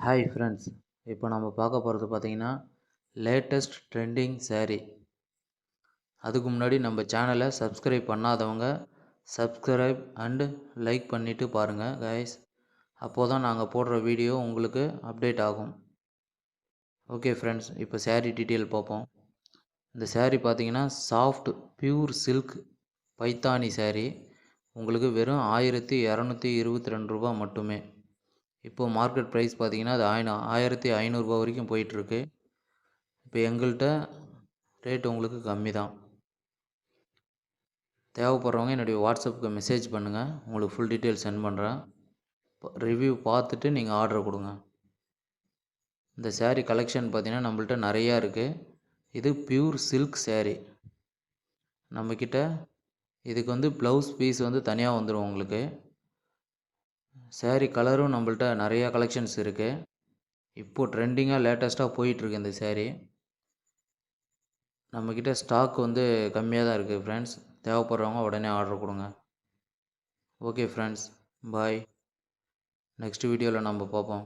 Hi friends, இப்போ நம்ம பார்க்க போகிறது பார்த்தீங்கன்னா லேட்டஸ்ட் ட்ரெண்டிங் saree. அதுக்கு முன்னாடி நம்ம சேனலை சப்ஸ்கிரைப் பண்ணாதவங்க சப்ஸ்கிரைப் அண்டு லைக் பண்ணிவிட்டு பாருங்கள் கைஸ். அப்போது தான் நாங்கள் போடுற வீடியோ உங்களுக்கு அப்டேட் ஆகும். ஓகே ஃப்ரெண்ட்ஸ், இப்போ saree டீட்டெயில் பார்ப்போம். இந்த saree பார்த்தீங்கன்னா soft pure silk Paithani saree. உங்களுக்கு வெறும் 1222 ரூபா மட்டுமே. இப்போது மார்க்கெட் ப்ரைஸ் பார்த்தீங்கன்னா அது 1500 வரைக்கும் போயிட்டுருக்கு. இப்போ எங்கள்கிட்ட ரேட் உங்களுக்கு கம்மி தான். தேவைப்படுறவங்க என்னுடைய வாட்ஸ்அப்புக்கு மெசேஜ் பண்ணுங்கள், உங்களுக்கு ஃபுல் டீட்டெயில் சென்ட் பண்ணுறேன். ரிவ்யூ பார்த்துட்டு நீங்கள் ஆர்டர் கொடுங்க. இந்த saree கலெக்ஷன் பார்த்தீங்கன்னா நம்மள்ட்ட நிறையா இருக்குது. இது பியூர் சில்க் saree. நம்மக்கிட்ட இதுக்கு வந்து ப்ளவுஸ் பீஸ் வந்து தனியாக வந்துடும் உங்களுக்கு. saree கலரும் நம்மள்ட்ட நிறையா கலெக்ஷன்ஸ் இருக்குது. இப்போது ட்ரெண்டிங்காக லேட்டஸ்ட்டாக போயிட்டுருக்கு இந்த saree. நம்மக்கிட்ட ஸ்டாக் வந்து கம்மியாக தான் இருக்குது ஃப்ரெண்ட்ஸ். தேவைப்படுறவங்க உடனே ஆர்டர் கொடுங்க. ஓகே ஃப்ரெண்ட்ஸ், பாய். நெக்ஸ்ட் வீடியோவில் நம்ம பார்ப்போம்.